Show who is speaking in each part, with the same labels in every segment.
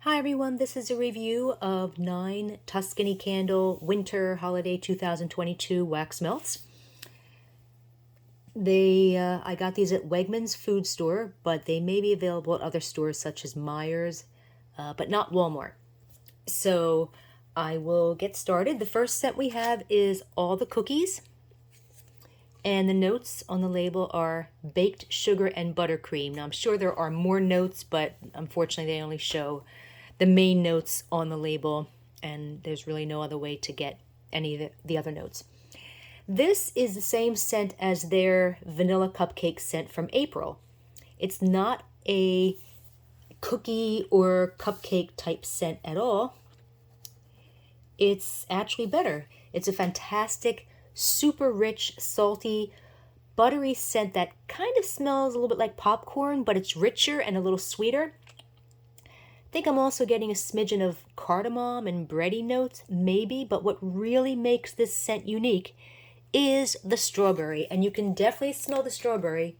Speaker 1: Hi everyone, this is a review of 9 Tuscany Candle Winter Holiday 2022 wax melts. I got these at Wegmans Food Store, but they may be available at other stores such as Myers, but not Walmart. So I will get started. The first scent we have is all the cookies, and the notes on the label are baked sugar and buttercream. Now I'm sure there are more notes, but unfortunately they only show the main notes on the label, and there's really no other way to get any of the other notes. This is the same scent as their vanilla cupcake scent from April. It's not a cookie or cupcake type scent at all. It's actually better. It's a fantastic, super rich, salty, buttery scent that kind of smells a little bit like popcorn, but it's richer and a little sweeter. I think I'm also getting a smidgen of cardamom and bready notes, maybe, but what really makes this scent unique is the strawberry, and you can definitely smell the strawberry.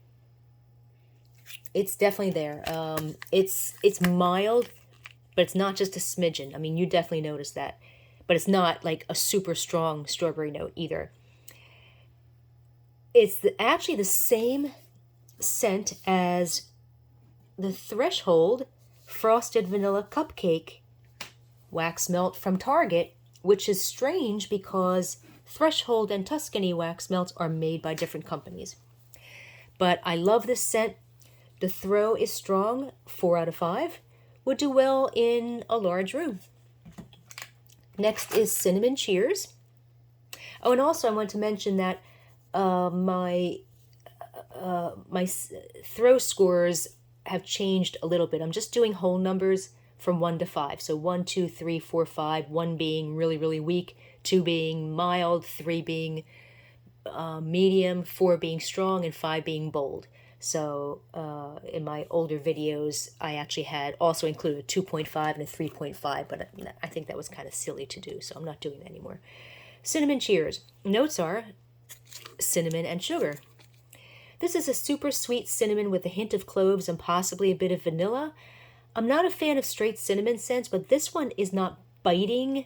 Speaker 1: It's definitely there. It's mild, but it's not just a smidgen. I mean, you definitely notice that, but it's not like a super strong strawberry note either. It's actually the same scent as the Threshold Frosted Vanilla Cupcake wax melt from Target, which is strange because Threshold and Tuscany wax melts are made by different companies. But I love this scent. The throw is strong, 4 out of 5. Would do well in a large room. Next is Cinnamon Cheers. Oh, and also I want to mention that my throw scores have changed a little bit. I'm just doing whole numbers from 1 to 5. So 1, 2, 3, 4, 5. 1 being really, really weak. 2 being mild. 3 being medium. 4 being strong. And 5 being bold. So in my older videos, I actually had also included a 2.5 and a 3.5. But I think that was kind of silly to do. So I'm not doing that anymore. Cinnamon Cheers. Notes are cinnamon and sugar. This is a super sweet cinnamon with a hint of cloves and possibly a bit of vanilla. I'm not a fan of straight cinnamon scents, but this one is not biting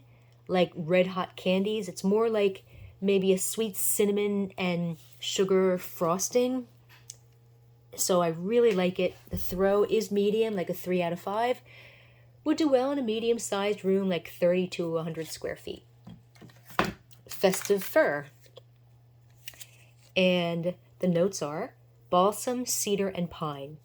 Speaker 1: like Red Hot candies. It's more like maybe a sweet cinnamon and sugar frosting. So I really like it. The throw is medium, like a 3 out of 5. Would do well in a medium-sized room, like 30 to 100 square feet. Festive Fir. And the notes are balsam, cedar, and pine.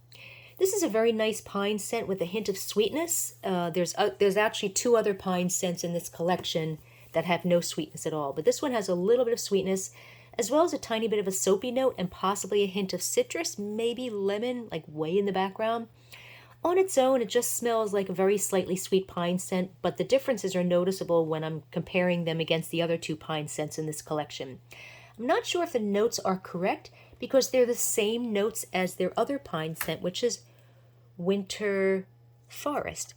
Speaker 1: This is a very nice pine scent with a hint of sweetness. There's actually 2 other pine scents in this collection that have no sweetness at all. But this one has a little bit of sweetness, as well as a tiny bit of a soapy note and possibly a hint of citrus, maybe lemon, like way in the background. On its own, it just smells like a very slightly sweet pine scent, but the differences are noticeable when I'm comparing them against the other 2 pine scents in this collection. I'm not sure if the notes are correct because they're the same notes as their other pine scent, which is Winter Forest.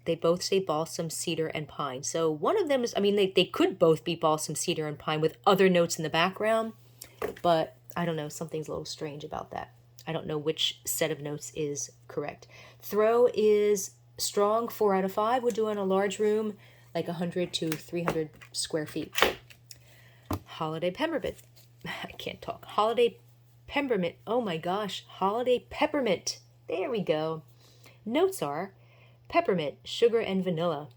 Speaker 1: They both say balsam, cedar, and pine. So one of them is, I mean, they could both be balsam, cedar, and pine with other notes in the background, but I don't know, something's a little strange about that. I don't know which set of notes is correct. Throw is strong, 4 out of 5. Would do in a large room, like 100 to 300 square feet. Holiday Peppermint. I can't talk. Holiday Peppermint. Oh my gosh. Holiday Peppermint. There we go. Notes are peppermint, sugar, and vanilla.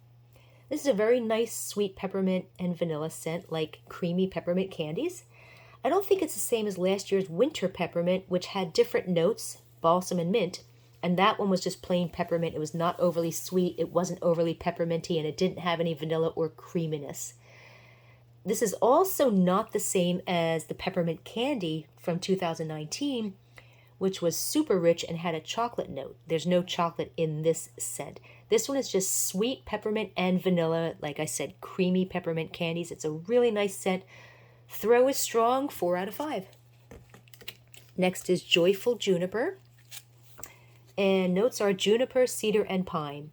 Speaker 1: This is a very nice sweet peppermint and vanilla scent, like creamy peppermint candies. I don't think it's the same as last year's Winter Peppermint, which had different notes, balsam and mint, and that one was just plain peppermint. It was not overly sweet, it wasn't overly pepperminty, and it didn't have any vanilla or creaminess. This is also not the same as the peppermint candy from 2019, which was super rich and had a chocolate note. There's no chocolate in this scent. This one is just sweet peppermint and vanilla, like I said, creamy peppermint candies. It's a really nice scent. Throw is strong, 4 out of 5. Next is Joyful Juniper. And notes are juniper, cedar, and pine.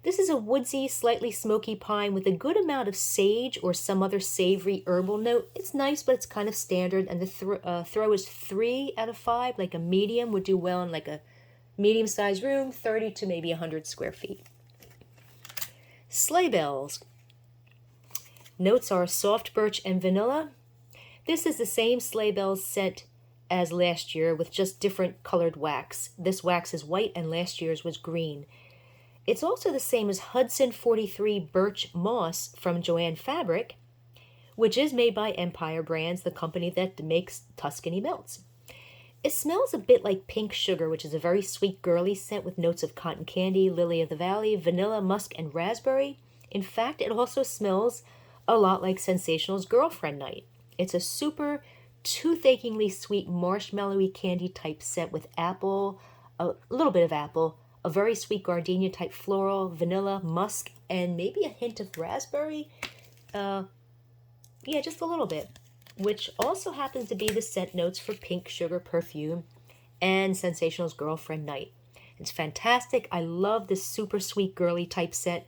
Speaker 1: This is a woodsy, slightly smoky pine with a good amount of sage or some other savory herbal note. It's nice, but it's kind of standard. And the throw is 3 out of 5, like a medium. Would do well in like a medium-sized room, 30 to maybe 100 square feet. Sleigh bells. Notes are soft birch and vanilla. This is the same sleigh bells scent as last year with just different colored wax. This wax is white and last year's was green. It's also the same as Hudson 43 Birch Moss from Joanne Fabric, which is made by Empire Brands, the company that makes Tuscany belts. It smells a bit like pink sugar, which is a very sweet girly scent with notes of cotton candy, lily of the valley, vanilla, musk, and raspberry. In fact, it also smells a lot like Sensational's Girlfriend Night. It's a super toothachingly sweet marshmallowy candy type scent with apple, a little bit of apple, a very sweet gardenia type floral, vanilla, musk, and maybe a hint of raspberry. Yeah, just a little bit, which also happens to be the scent notes for Pink Sugar Perfume and Sensational's Girlfriend Night. It's fantastic. I love this super sweet girly type scent.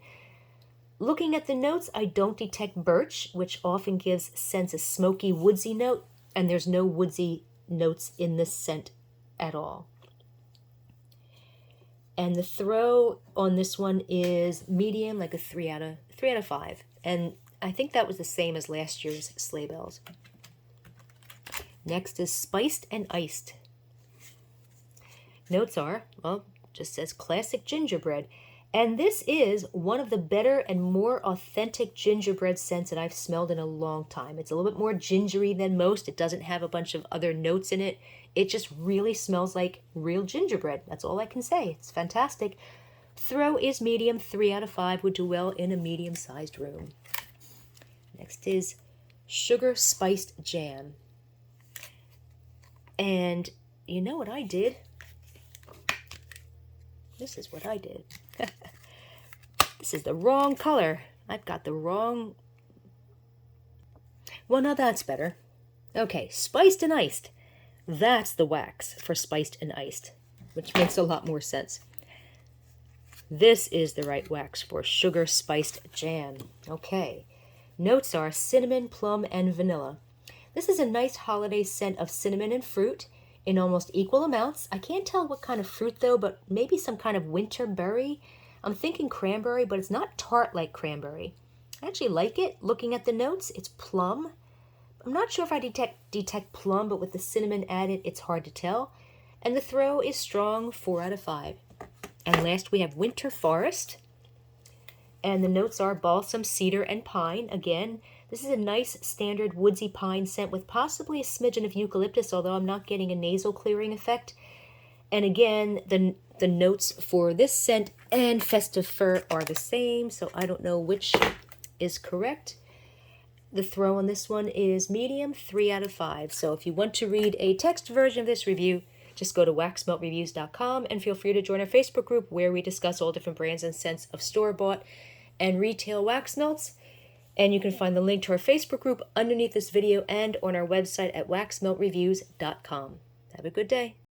Speaker 1: Looking at the notes, I don't detect birch, which often gives scents a smoky, woodsy note, and there's no woodsy notes in this scent at all. And the throw on this one is medium, like a 3 out of 5. And I think that was the same as last year's sleigh bells. Next is spiced and iced. Notes are, well, just says classic gingerbread. And this is one of the better and more authentic gingerbread scents that I've smelled in a long time. It's a little bit more gingery than most. It doesn't have a bunch of other notes in it. It just really smells like real gingerbread. That's all I can say. It's fantastic. Throw is medium. 3 out of 5 would do well in a medium-sized room. Next is sugar spiced jam. And you know what I did? This is what I did. This is the wrong color. I've got the wrong... Well, now that's better. Okay, spiced and iced. That's the wax for spiced and iced, which makes a lot more sense. This is the right wax for sugar spiced jam. Okay. Notes are cinnamon, plum, and vanilla. This is a nice holiday scent of cinnamon and fruit in almost equal amounts. I can't tell what kind of fruit though, but maybe some kind of winter berry. I'm thinking cranberry, but it's not tart like cranberry. I actually like it. Looking at the notes, it's plum. I'm not sure if I detect plum, but with the cinnamon added, it's hard to tell. And the throw is strong, 4 out of 5. And last we have winter forest. And the notes are balsam, cedar, and pine. Again, this is a nice standard woodsy pine scent with possibly a smidgen of eucalyptus, although I'm not getting a nasal clearing effect. And again, the notes for this scent and festive fir are the same, so I don't know which is correct. The throw on this one is medium, 3 out of 5. So if you want to read a text version of this review, just go to waxmeltreviews.com and feel free to join our Facebook group where we discuss all different brands and scents of store-bought and retail wax melts. And you can find the link to our Facebook group underneath this video and on our website at waxmeltreviews.com. Have a good day.